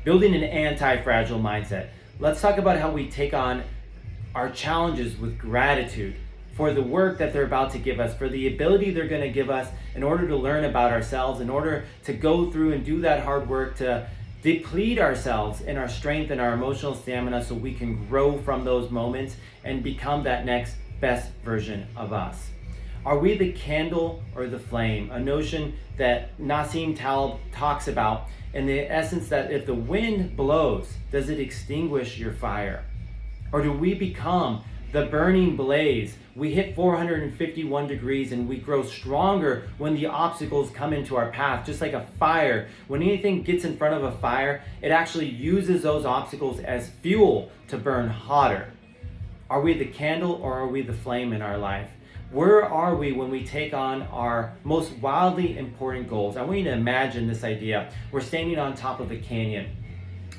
Building an anti-fragile mindset. Let's talk about how we take on our challenges with gratitude for the work that they're about to give us, for the ability they're going to give us in order to learn about ourselves, in order to go through and do that hard work to deplete ourselves in our strength and our emotional stamina so we can grow from those moments and become that next best version of us. Are we the candle or the flame? A notion that Nassim Taleb talks about in the essence that if the wind blows, does it extinguish your fire? Or do we become the burning blaze? We hit 451 degrees and we grow stronger when the obstacles come into our path, just like a fire. When anything gets in front of a fire, it actually uses those obstacles as fuel to burn hotter. Are we the candle or are we the flame in our life? Where are we when we take on our most wildly important goals? I want you to imagine this idea. We're standing on top of a canyon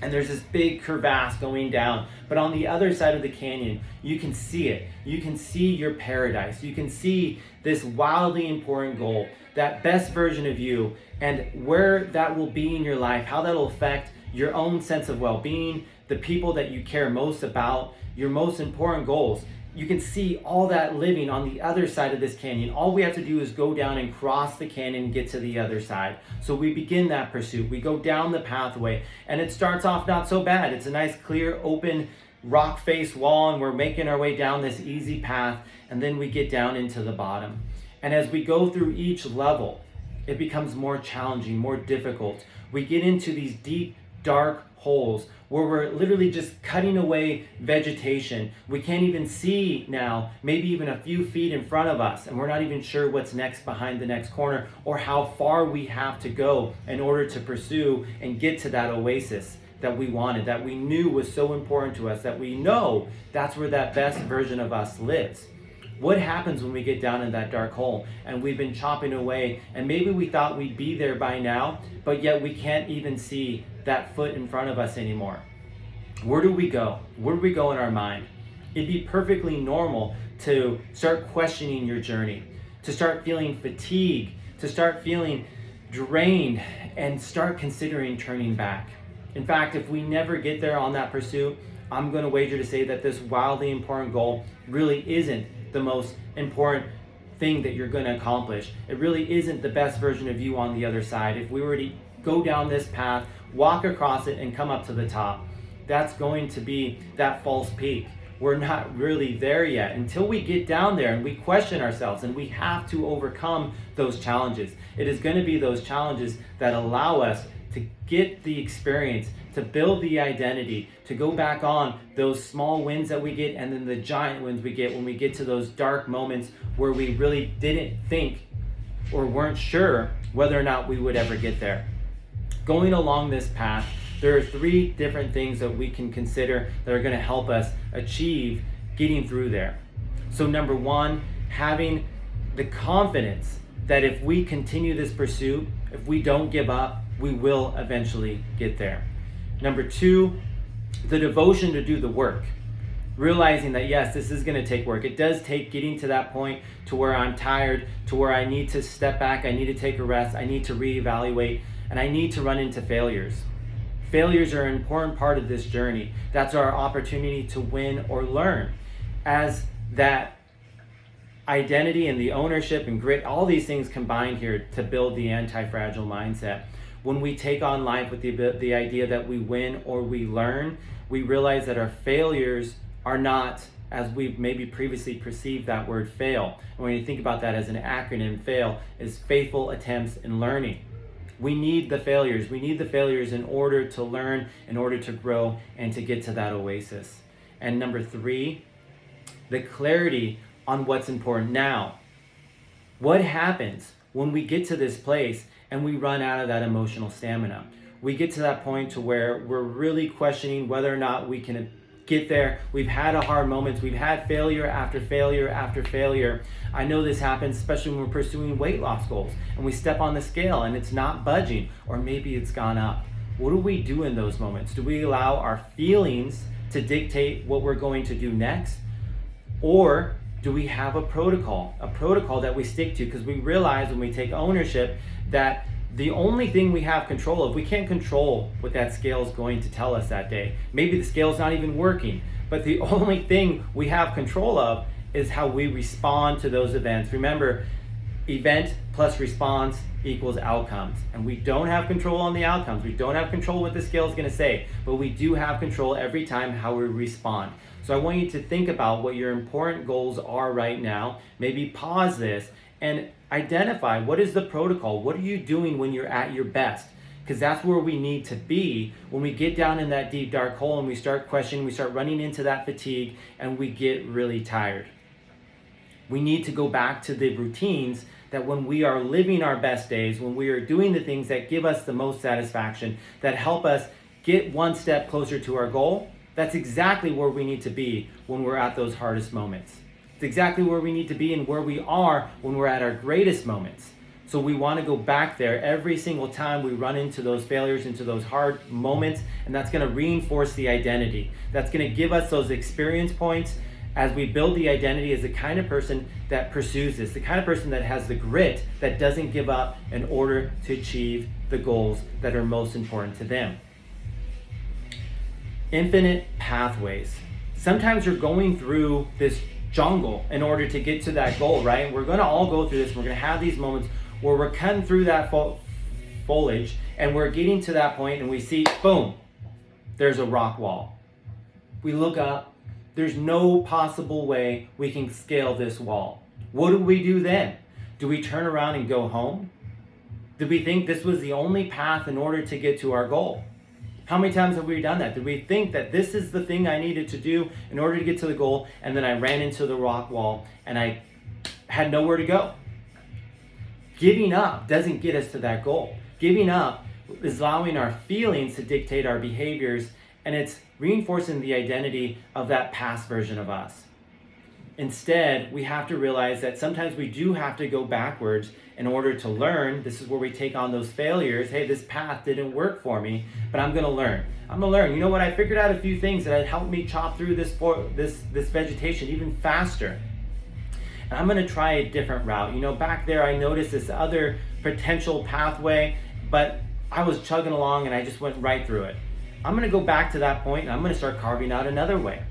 and there's this big crevasse going down, but on the other side of the canyon, you can see it. You can see your paradise. You can see this wildly important goal, that best version of you, and where that will be in your life, how that will affect your own sense of well-being, the people that you care most about, your most important goals. You can see all that living on the other side of this canyon. All we have to do is go down and cross the canyon and get to the other side. So we begin that pursuit. We go down the pathway and it starts off not so bad. It's a nice, clear, open rock face wall and we're making our way down this easy path, and then we get down into the bottom. And as we go through each level, it becomes more challenging, more difficult. We get into these deep, dark holes where we're literally just cutting away vegetation. We can't even see now, maybe even a few feet in front of us, and we're not even sure what's next behind the next corner or how far we have to go in order to pursue and get to that oasis that we wanted, that we knew was so important to us, that we know that's where that best version of us lives. What happens when we get down in that dark hole and we've been chopping away and maybe we thought we'd be there by now, but yet we can't even see that foot in front of us anymore? Where do we go? Where do we go in our mind? It'd be perfectly normal to start questioning your journey, to start feeling fatigue, to start feeling drained, and start considering turning back. In fact, if we never get there on that pursuit, I'm going to wager to say that this wildly important goal really isn't the most important thing that you're going to accomplish. It really isn't the best version of you on the other side. If we were to go down this path, walk across it, and come up to the top, that's going to be that false peak. We're not really there yet until we get down there and we question ourselves, and we have to overcome those challenges. It is going to be those challenges that allow us to get the experience, to build the identity, to go back on those small wins that we get and then the giant wins we get when we get to those dark moments where we really didn't think or weren't sure whether or not we would ever get there. Going along this path, there are 3 different things that we can consider that are going to help us achieve getting through there. So number 1, having the confidence that if we continue this pursuit, if we don't give up, we will eventually get there. Number 2, the devotion to do the work. Realizing that yes, this is going to take work. It does take getting to that point to where I'm tired, to where I need to step back, I need to take a rest, I need to reevaluate, and I need to run into failures. Failures are an important part of this journey. That's our opportunity to win or learn. As that identity and the ownership and grit, all these things combined here to build the anti-fragile mindset. When we take on life with the idea that we win or we learn, we realize that our failures are not, as we've maybe previously perceived that word fail. And when you think about that as an acronym, FAIL is faithful attempts in learning. We need the failures. We need the failures in order to learn, in order to grow, and to get to that oasis. And number 3, the clarity on what's important now. What happens when we get to this place and we run out of that emotional stamina? We get to that point to where we're really questioning whether or not we can get there. We've had a hard moments. We've had failure after failure after failure. I know this happens especially when we're pursuing weight loss goals and we step on the scale and it's not budging, or maybe it's gone up. What do we do in those moments? Do we allow our feelings to dictate what we're going to do next? Or do we have a protocol that we stick to? Because we realize when we take ownership that The only thing we have control of, we can't control what that scale is going to tell us that day. Maybe the scale's not even working, but the only thing we have control of is how we respond to those events. Remember, event plus response equals outcomes. And we don't have control on the outcomes. We don't have control what the scale is going to say, but we do have control every time how we respond. So I want you to think about what your important goals are right now. Maybe pause this and identify, what is the protocol? What are you doing when you're at your best? Because that's where we need to be when we get down in that deep dark hole and we start questioning, we start running into that fatigue, and we get really tired. We need to go back to the routines that when we are living our best days, when we are doing the things that give us the most satisfaction, that help us get one step closer to our goal, that's exactly where we need to be when we're at those hardest moments. It's exactly where we need to be and where we are when we're at our greatest moments. So we want to go back there every single time we run into those failures, into those hard moments, and that's going to reinforce the identity. That's going to give us those experience points as we build the identity as the kind of person that pursues this, the kind of person that has the grit, that doesn't give up in order to achieve the goals that are most important to them. Infinite pathways. Sometimes you're going through this jungle in order to get to that goal, right? We're going to all go through this. We're going to have these moments where we're cutting through that foliage and we're getting to that point and we see, boom, there's a rock wall. We look up. There's no possible way we can scale this wall. What do we do then? Do we turn around and go home? Did we think this was the only path in order to get to our goal? How many times have we done that? Did we think that this is the thing I needed to do in order to get to the goal, and then I ran into the rock wall and I had nowhere to go? Giving up doesn't get us to that goal. Giving up is allowing our feelings to dictate our behaviors, and it's reinforcing the identity of that past version of us. Instead, we have to realize that sometimes we do have to go backwards in order to learn. This is where we take on those failures. Hey, this path didn't work for me, but I'm gonna learn. I'm gonna learn. You know what? I figured out a few things that helped me chop through this vegetation even faster. And I'm gonna try a different route. You know, back there I noticed this other potential pathway, but I was chugging along and I just went right through it. I'm gonna go back to that point and I'm gonna start carving out another way.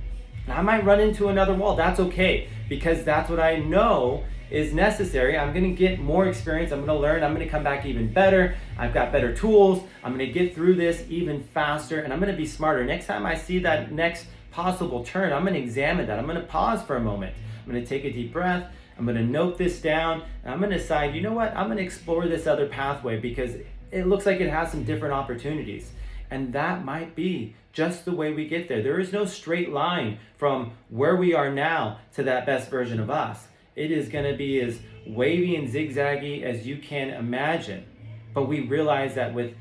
And I might run into another wall. That's okay, because that's what I know is necessary. I'm gonna get more experience. I'm gonna learn. I'm gonna come back even better. I've got better tools. I'm gonna get through this even faster, and I'm gonna be smarter. Next time I see that next possible turn, I'm gonna examine that. I'm gonna pause for a moment. I'm gonna take a deep breath. I'm gonna note this down, and I'm gonna decide, you know what? I'm gonna explore this other pathway because it looks like it has some different opportunities. And that might be just the way we get there. There is no straight line from where we are now to that best version of us. It is going to be as wavy and zigzaggy as you can imagine. But we realize that with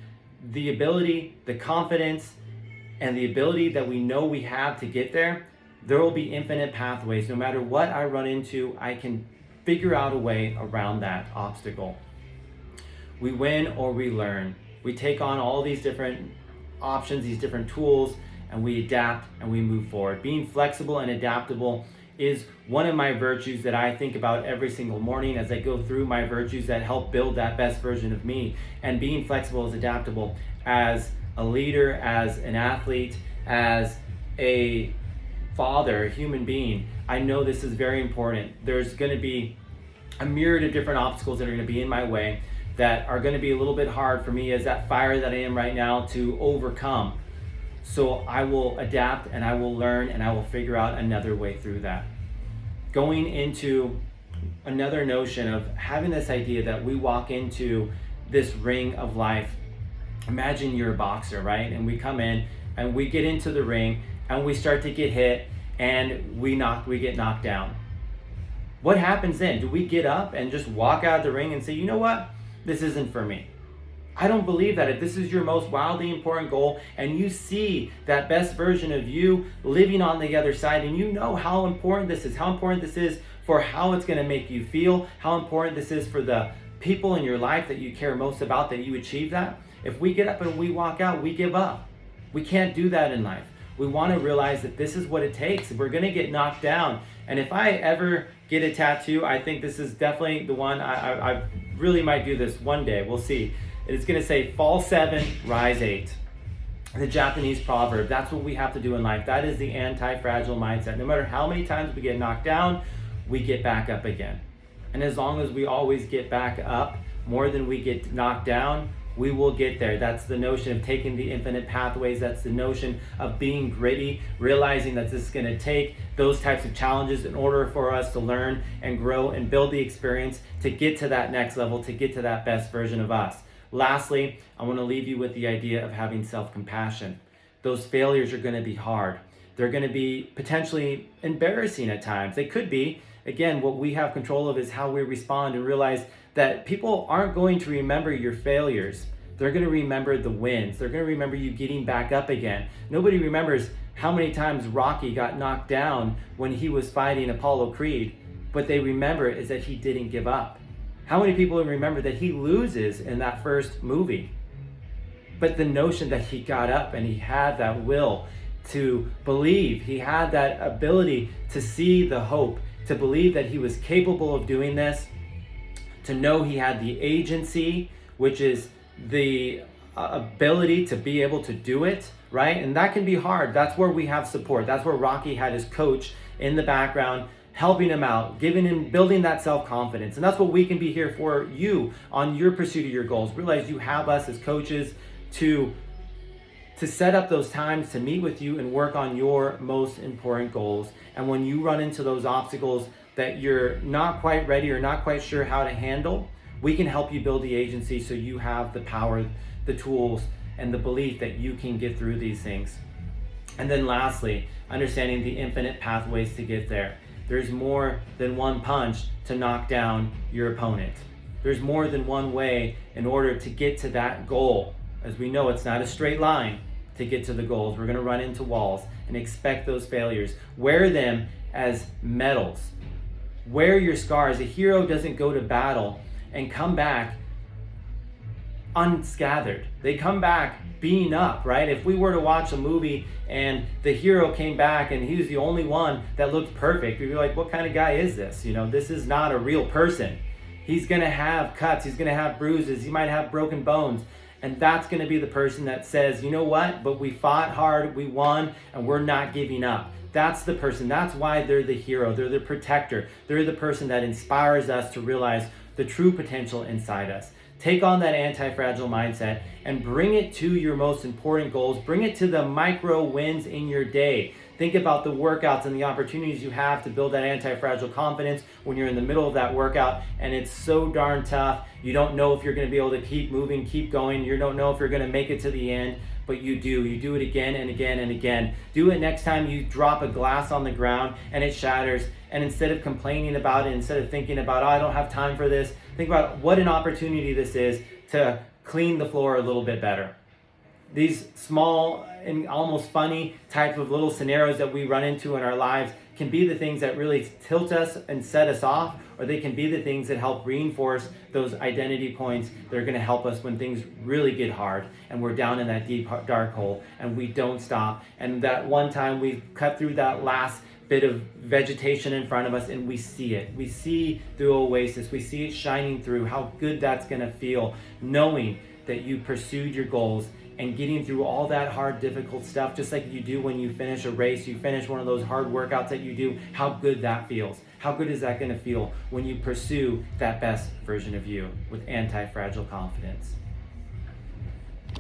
the ability, the confidence, and the ability that we know we have to get there, there will be infinite pathways. No matter what I run into, I can figure out a way around that obstacle. We win or we learn. We take on all these different options, these different tools, and we adapt and we move forward. Being flexible and adaptable is one of my virtues that I think about every single morning as I go through my virtues that help build that best version of me. And being flexible is adaptable as a leader, as an athlete, as a father, a human being. I know this is very important. There's going to be a myriad of different obstacles that are going to be in my way that are going to be a little bit hard for me as that fire that I am right now to overcome. So I will adapt and I will learn and I will figure out another way through that. Going into another notion of having this idea that we walk into this ring of life. Imagine you're a boxer, right? And we come in and we get into the ring and we start to get hit and we get knocked down. What happens then? Do we get up and just walk out of the ring and say, you know what? This isn't for me. I don't believe that. If this is your most wildly important goal and you see that best version of you living on the other side and you know how important this is for how it's going to make you feel, how important this is for the people in your life that you care most about, that you achieve that. If we get up and we walk out, we give up. We can't do that in life. We want to realize that this is what it takes. We're going to get knocked down. And if I ever get a tattoo, I think this is definitely the one. I really might do this one day. We'll see. It's going to say fall 7, rise 8. The Japanese proverb. That's what we have to do in life. That is the anti-fragile mindset. No matter how many times we get knocked down, we get back up again. And as long as we always get back up more than we get knocked down, we will get there. That's the notion of taking the infinite pathways. That's the notion of being gritty, realizing that this is going to take those types of challenges in order for us to learn and grow and build the experience to get to that next level, to get to that best version of us. Lastly, I want to leave you with the idea of having self-compassion. Those failures are going to be hard. They're going to be potentially embarrassing at times. They could be. Again, what we have control of is how we respond, and realize that people aren't going to remember your failures. They're going to remember the wins. They're going to remember you getting back up again. Nobody remembers how many times Rocky got knocked down when he was fighting Apollo Creed. What they remember is that he didn't give up. How many people remember that he loses in that first movie? But the notion that he got up and he had that will to believe, he had that ability to see the hope, to believe that he was capable of doing this, to know he had the agency, which is the ability to be able to do it, right? And that can be hard. That's where we have support. That's where Rocky had his coach in the background, helping him out, giving him, building that self-confidence. And that's what we can be here for you on your pursuit of your goals. Realize you have us as coaches to set up those times to meet with you and work on your most important goals. And when you run into those obstacles that you're not quite ready or not quite sure how to handle, we can help you build the agency so you have the power, the tools, and the belief that you can get through these things. And then lastly, understanding the infinite pathways to get there. There's more than one punch to knock down your opponent. There's more than one way in order to get to that goal. As we know, it's not a straight line to get to the goals. We're going to run into walls, and expect those failures. Wear them as medals. Wear your scars. A hero doesn't go to battle and come back unscathed. They come back being up, right? If we were to watch a movie and the hero came back and he was the only one that looked perfect, we'd be like, what kind of guy is this? You know, this is not a real person. He's going to have cuts. He's going to have bruises. He might have broken bones. And that's going to be the person that says, you know what, but we fought hard, we won, and we're not giving up. That's the person. That's why they're the hero. They're the protector. They're the person that inspires us to realize the true potential inside us. Take on that anti-fragile mindset and bring it to your most important goals. Bring it to the micro wins in your day. Think about the workouts and the opportunities you have to build that anti-fragile confidence when you're in the middle of that workout and it's so darn tough. You don't know if you're going to be able to keep moving, keep going. You don't know if you're going to make it to the end, but you do. You do it again and again and again. Do it next time you drop a glass on the ground and it shatters. And instead of complaining about it, instead of thinking about, oh, I don't have time for this, think about what an opportunity this is to clean the floor a little bit better. These small and almost funny type of little scenarios that we run into in our lives can be the things that really tilt us and set us off, or they can be the things that help reinforce those identity points that are going to help us when things really get hard and we're down in that deep dark hole and we don't stop. And that one time we cut through that last bit of vegetation in front of us and we see it. We see the oasis. We see it shining through. How good that's going to feel, knowing that you pursued your goals and getting through all that hard, difficult stuff, just like you do when you finish a race, you finish one of those hard workouts that you do. How good that feels. How good is that going to feel when you pursue that best version of you with anti-fragile confidence?